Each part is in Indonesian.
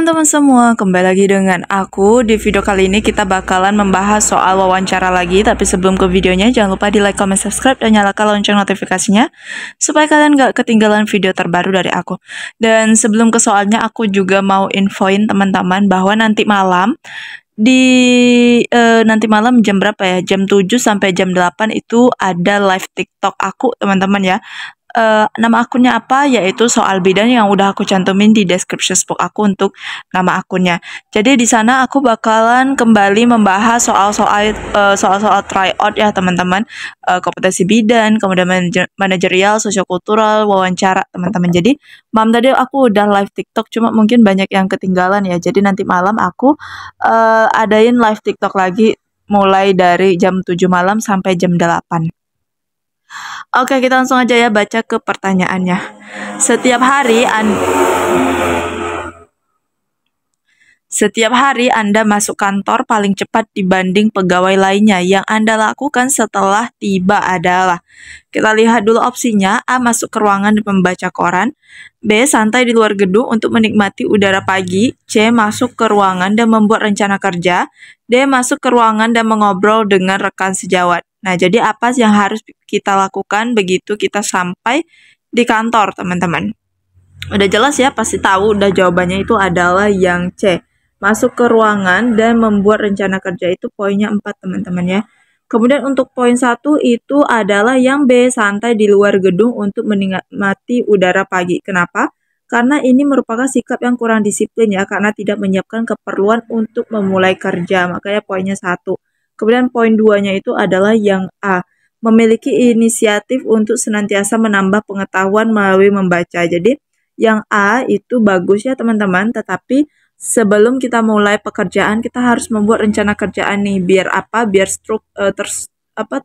teman-teman semua, kembali lagi dengan aku. Di video kali ini kita bakalan membahas soal wawancara lagi. Tapi sebelum ke videonya, jangan lupa di like, comment, subscribe, dan nyalakan lonceng notifikasinya supaya kalian gak ketinggalan video terbaru dari aku. Dan sebelum ke soalnya, aku juga mau infoin teman-teman bahwa nanti malam jam berapa ya? Jam 7 sampai jam 8 itu ada live TikTok aku, teman-teman ya. Nama akunnya apa, yaitu soal bidan, yang udah aku cantumin di description box aku untuk nama akunnya. Jadi di sana aku bakalan kembali membahas soal-soal tryout ya teman-teman, kompetensi bidan, kemudian manajerial, sosiokultural, wawancara teman-teman. Jadi malam tadi aku udah live TikTok, cuma mungkin banyak yang ketinggalan ya. Jadi nanti malam aku adain live TikTok lagi mulai dari jam 7 malam sampai jam 8. Oke, kita langsung aja ya baca ke pertanyaannya. Setiap hari Anda masuk kantor paling cepat dibanding pegawai lainnya. Yang Anda lakukan setelah tiba adalah, kita lihat dulu opsinya. A. Masuk ke ruangan dan membaca koran. B. Santai di luar gedung untuk menikmati udara pagi. C. Masuk ke ruangan dan membuat rencana kerja. D. Masuk ke ruangan dan mengobrol dengan rekan sejawat. Nah, jadi apa yang harus kita lakukan begitu kita sampai di kantor, teman-teman? Udah jelas ya, pasti tahu udah jawabannya itu adalah yang C. Masuk ke ruangan dan membuat rencana kerja, itu poinnya 4, teman-teman ya. Kemudian untuk poin 1 itu adalah yang B, santai di luar gedung untuk menikmati udara pagi. Kenapa? Karena ini merupakan sikap yang kurang disiplin ya, karena tidak menyiapkan keperluan untuk memulai kerja. Makanya poinnya 1. Kemudian poin 2-nya itu adalah yang A, memiliki inisiatif untuk senantiasa menambah pengetahuan melalui membaca. Jadi yang A itu bagus ya teman-teman, tetapi sebelum kita mulai pekerjaan kita harus membuat rencana kerjaan nih, biar apa? Biar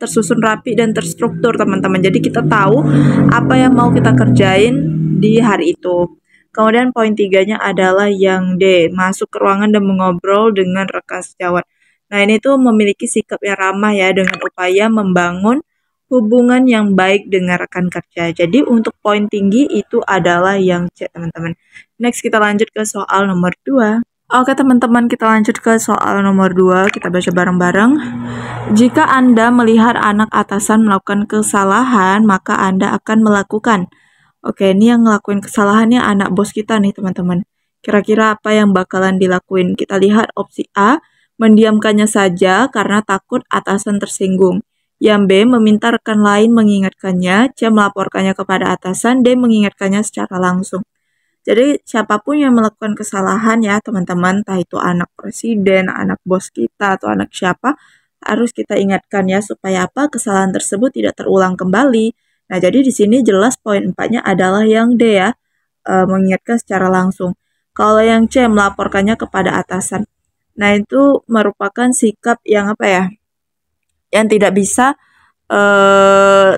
tersusun rapi dan terstruktur, teman-teman. Jadi kita tahu apa yang mau kita kerjain di hari itu. Kemudian poin 3-nya adalah yang D, masuk ke ruangan dan mengobrol dengan rekan sejawat. Nah, ini tuh memiliki sikap yang ramah ya, dengan upaya membangun hubungan yang baik dengan rekan kerja. Jadi untuk poin tinggi itu adalah yang C, teman-teman. Next, kita lanjut ke soal nomor 2. Oke teman-teman, kita lanjut ke soal nomor 2. Kita baca bareng-bareng. Jika Anda melihat anak atasan melakukan kesalahan, maka Anda akan melakukan. Oke, ini yang ngelakuin kesalahannya anak bos kita nih teman-teman. Kira-kira apa yang bakalan dilakuin? Kita lihat opsi A, mendiamkannya saja karena takut atasan tersinggung. Yang B, meminta rekan lain mengingatkannya. C, melaporkannya kepada atasan. D, mengingatkannya secara langsung. Jadi siapapun yang melakukan kesalahan ya teman-teman, entah itu anak presiden, anak bos kita, atau anak siapa, harus kita ingatkan ya, supaya apa? Kesalahan tersebut tidak terulang kembali. Nah, jadi di sini jelas poin 4-nya adalah yang D ya, mengingatkan secara langsung. Kalau yang C, melaporkannya kepada atasan. Nah, itu merupakan sikap yang apa ya? Yang tidak bisa,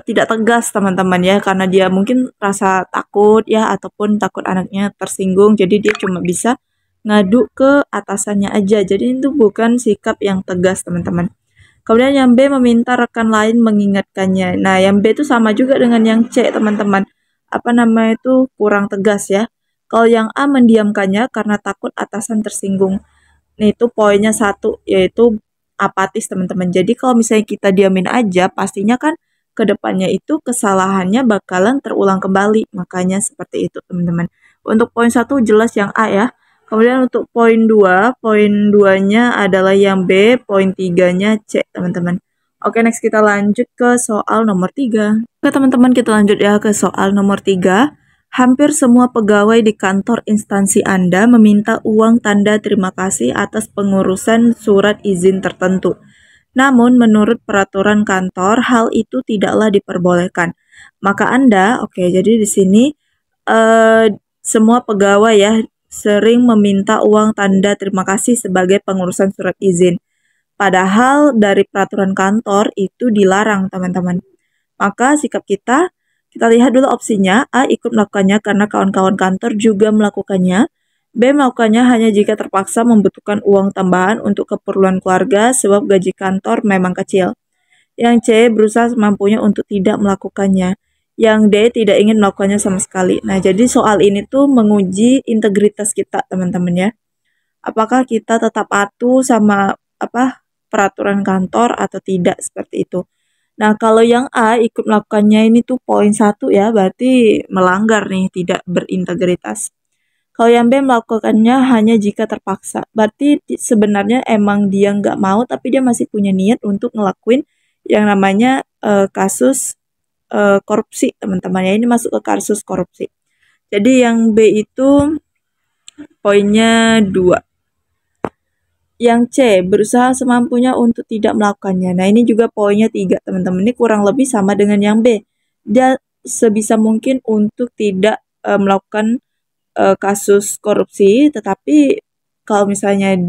tidak tegas teman-teman ya, karena dia mungkin rasa takut ya, ataupun takut anaknya tersinggung, jadi dia cuma bisa ngadu ke atasannya aja. Jadi itu bukan sikap yang tegas teman-teman. Kemudian yang B, meminta rekan lain mengingatkannya. Nah, yang B itu sama juga dengan yang C teman-teman. Apa namanya itu, kurang tegas ya. Kalau yang A, mendiamkannya karena takut atasan tersinggung. Nah, itu poinnya 1, yaitu apatis teman-teman. Jadi kalau misalnya kita diamin aja, pastinya kan kedepannya itu kesalahannya bakalan terulang kembali. Makanya seperti itu teman-teman. Untuk poin 1 jelas yang A ya. Kemudian untuk poin 2-nya adalah yang B, poin 3-nya C teman-teman. Oke, next kita lanjut ke soal nomor 3. Oke teman-teman, kita lanjut ya ke soal nomor 3. Hampir semua pegawai di kantor instansi Anda meminta uang tanda terima kasih atas pengurusan surat izin tertentu. Namun, menurut peraturan kantor, hal itu tidaklah diperbolehkan. Maka Anda, jadi di sini semua pegawai ya sering meminta uang tanda terima kasih sebagai pengurusan surat izin. Padahal dari peraturan kantor itu dilarang, teman-teman. Maka sikap kita lihat dulu opsinya. A, ikut melakukannya karena kawan-kawan kantor juga melakukannya. B, melakukannya hanya jika terpaksa membutuhkan uang tambahan untuk keperluan keluarga sebab gaji kantor memang kecil. Yang C, berusaha semampunya untuk tidak melakukannya. Yang D, tidak ingin melakukannya sama sekali. Nah, jadi soal ini tuh menguji integritas kita, teman-teman ya. apakah kita tetap patuh sama peraturan kantor atau tidak, seperti itu. Nah, kalau yang A ikut melakukannya ini tuh poin 1 ya, berarti melanggar nih, tidak berintegritas. Kalau yang B melakukannya hanya jika terpaksa, berarti sebenarnya emang dia nggak mau, tapi dia masih punya niat untuk ngelakuin yang namanya kasus korupsi, teman-teman ya. Ini masuk ke kasus korupsi. Jadi yang B itu poinnya 2. Yang C, berusaha semampunya untuk tidak melakukannya. Nah, ini juga poinnya 3, teman-teman. Ini kurang lebih sama dengan yang B. Dia sebisa mungkin untuk tidak melakukan kasus korupsi, tetapi kalau misalnya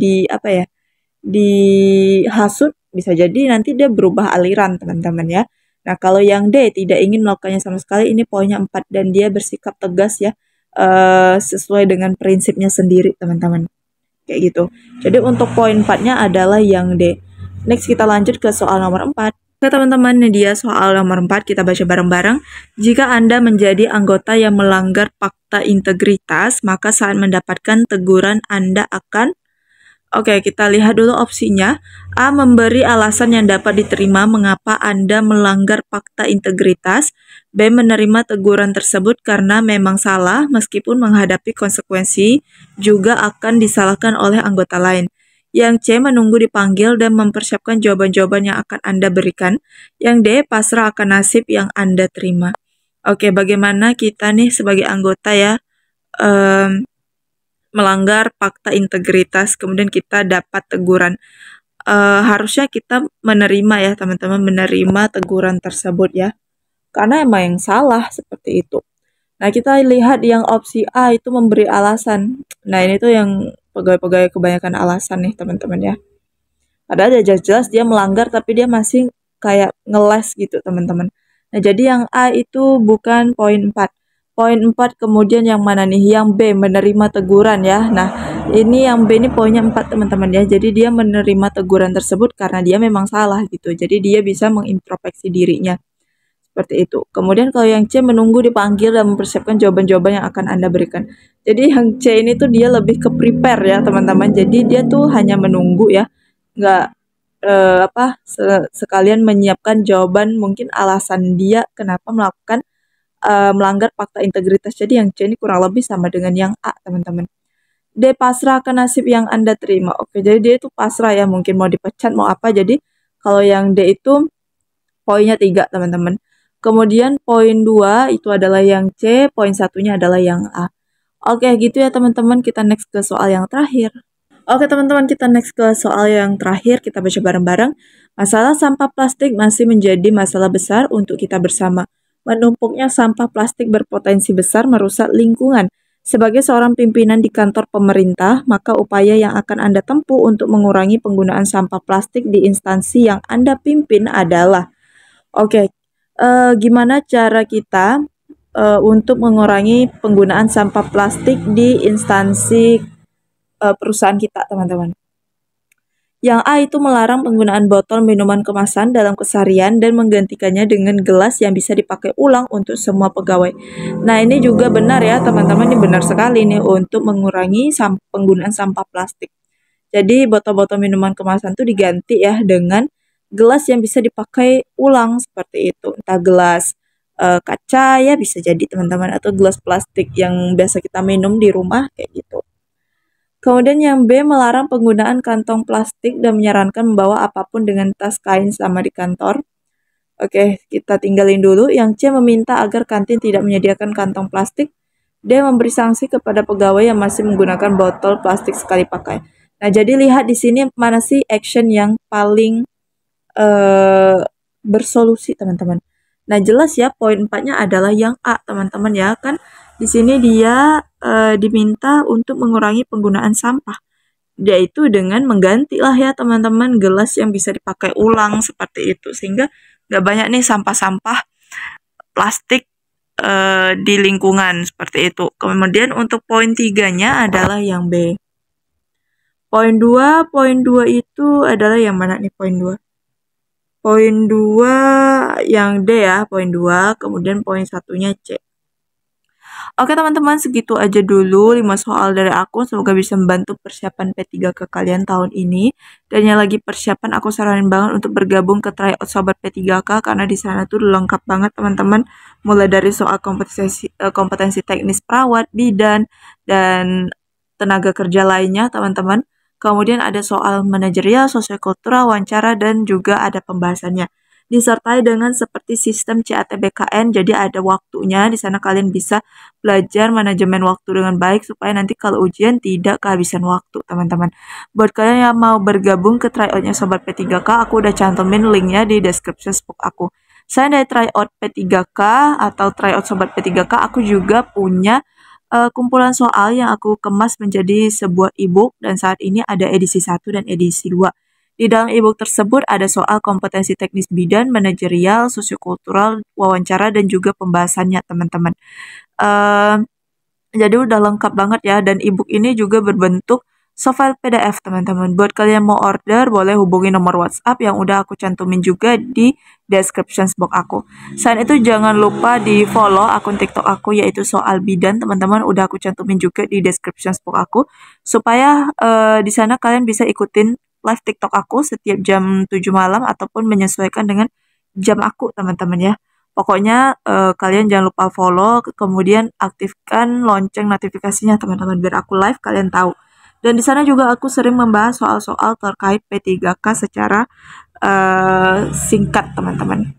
dihasut, bisa jadi nanti dia berubah aliran, teman-teman ya. Nah, kalau yang D tidak ingin melakukannya sama sekali, ini poinnya 4, dan dia bersikap tegas ya, sesuai dengan prinsipnya sendiri, teman-teman. Kayak gitu. Jadi untuk poin 4-nya adalah yang D. Next kita lanjut ke soal nomor 4. Oke teman-teman, ini dia soal nomor 4, kita baca bareng-bareng. Jika Anda menjadi anggota yang melanggar fakta integritas, maka saat mendapatkan teguran Anda akan... Oke, kita lihat dulu opsinya. A. Memberi alasan yang dapat diterima mengapa Anda melanggar fakta integritas. B. Menerima teguran tersebut karena memang salah, meskipun menghadapi konsekuensi juga akan disalahkan oleh anggota lain. Yang C. Menunggu dipanggil dan mempersiapkan jawaban-jawaban yang akan Anda berikan. Yang D. Pasrah akan nasib yang Anda terima. Oke, bagaimana kita nih sebagai anggota ya melanggar fakta integritas, kemudian kita dapat teguran. Harusnya kita menerima ya teman-teman, menerima teguran tersebut ya, karena emang yang salah, seperti itu. Nah, kita lihat yang opsi A itu memberi alasan. Nah, ini tuh yang pegawai-pegawai kebanyakan alasan nih teman-teman ya. Padahal jelas-jelas dia melanggar, tapi dia masih kayak ngeles gitu teman-teman. Nah, jadi yang A itu bukan poin 4. Poin 4 kemudian yang mana nih? Yang B, menerima teguran ya. Nah, ini yang B ini poinnya 4 teman-teman ya. Jadi dia menerima teguran tersebut karena dia memang salah gitu. Jadi dia bisa mengintrospeksi dirinya. Seperti itu. Kemudian kalau yang C, menunggu dipanggil dan mempersiapkan jawaban-jawaban yang akan Anda berikan. Jadi yang C ini tuh dia lebih ke prepare ya teman-teman. Jadi dia tuh hanya menunggu ya, nggak sekalian menyiapkan jawaban, mungkin alasan dia kenapa melakukan melanggar fakta integritas. Jadi yang C ini kurang lebih sama dengan yang A, teman-teman. D, pasrah akan nasib yang Anda terima. Oke, jadi dia itu pasrah ya, mungkin mau dipecat, mau apa. Jadi kalau yang D itu poinnya 3, teman-teman. Kemudian poin 2 itu adalah yang C, poin 1-nya adalah yang A. Oke, gitu ya teman-teman, kita next ke soal yang terakhir. Oke teman-teman, kita next ke soal yang terakhir, kita baca bareng-bareng. Masalah sampah plastik masih menjadi masalah besar untuk kita bersama. Menumpuknya sampah plastik berpotensi besar merusak lingkungan. Sebagai seorang pimpinan di kantor pemerintah, maka upaya yang akan Anda tempuh untuk mengurangi penggunaan sampah plastik di instansi yang Anda pimpin adalah... Oke, gimana cara kita untuk mengurangi penggunaan sampah plastik di instansi perusahaan kita, teman-teman? Yang A itu melarang penggunaan botol minuman kemasan dalam keseharian dan menggantikannya dengan gelas yang bisa dipakai ulang untuk semua pegawai. Nah, ini juga benar ya, teman-teman, ini benar sekali nih untuk mengurangi penggunaan sampah plastik. Jadi, botol-botol minuman kemasan itu diganti ya dengan gelas yang bisa dipakai ulang, seperti itu. Entah gelas kaca ya bisa jadi teman-teman, atau gelas plastik yang biasa kita minum di rumah kayak gitu. Kemudian yang B, melarang penggunaan kantong plastik dan menyarankan membawa apapun dengan tas kain selama di kantor. Oke, kita tinggalin dulu. Yang C, meminta agar kantin tidak menyediakan kantong plastik. D, memberi sanksi kepada pegawai yang masih menggunakan botol plastik sekali pakai. Nah, jadi lihat di sini mana sih action yang paling bersolusi, teman-teman. Nah, jelas ya poin 4-nya adalah yang A, teman-teman ya. Kan di sini dia diminta untuk mengurangi penggunaan sampah. Yaitu dengan mengganti lah ya, teman-teman, gelas yang bisa dipakai ulang seperti itu. Sehingga nggak banyak nih sampah-sampah plastik di lingkungan seperti itu. Kemudian untuk poin 3-nya adalah yang B. Poin 2 itu adalah yang mana nih poin 2? Poin 2 yang D ya, poin 2, kemudian poin 1-nya C. Oke teman-teman, segitu aja dulu 5 soal dari aku. Semoga bisa membantu persiapan P3K kalian tahun ini. Dan yang lagi persiapan, aku saranin banget untuk bergabung ke tryout Sobat P3K karena di sana tuh lengkap banget teman-teman. Mulai dari soal kompetensi teknis perawat, bidan, dan tenaga kerja lainnya teman-teman. Kemudian ada soal manajerial, sosiokultural, wawancara, dan juga ada pembahasannya disertai dengan seperti sistem CATBKN, jadi ada waktunya. Di sana kalian bisa belajar manajemen waktu dengan baik supaya nanti kalau ujian tidak kehabisan waktu, teman-teman. Buat kalian yang mau bergabung ke tryoutnya Sobat P3K, aku udah cantumin linknya di description box aku. Selain dari tryout P3K atau tryout Sobat P3K, aku juga punya kumpulan soal yang aku kemas menjadi sebuah ebook dan saat ini ada edisi 1 dan edisi 2. Di dalam ebook tersebut ada soal kompetensi teknis bidan, manajerial, sosiokultural, wawancara, dan juga pembahasannya, teman-teman. Jadi udah lengkap banget ya, dan ebook ini juga berbentuk softfile PDF, teman-teman. Buat kalian mau order, boleh hubungi nomor WhatsApp yang udah aku cantumin juga di description box aku. Selain itu, jangan lupa di follow akun TikTok aku, yaitu soal bidan, teman-teman. Udah aku cantumin juga di description box aku, supaya di sana kalian bisa ikutin live TikTok aku setiap jam 7 malam ataupun menyesuaikan dengan jam aku, teman-teman ya. Pokoknya kalian jangan lupa follow, kemudian aktifkan lonceng notifikasinya teman-teman biar aku live kalian tahu. Dan di sana juga aku sering membahas soal-soal terkait P3K secara singkat, teman-teman.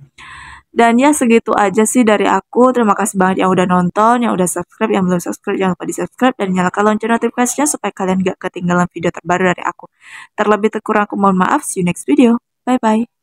Dan ya segitu aja sih dari aku. Terima kasih banget yang udah nonton, yang udah subscribe, yang belum subscribe jangan lupa di subscribe dan nyalakan lonceng notifikasinya supaya kalian gak ketinggalan video terbaru dari aku. Terlebih kurang aku mohon maaf. See you next video. Bye bye.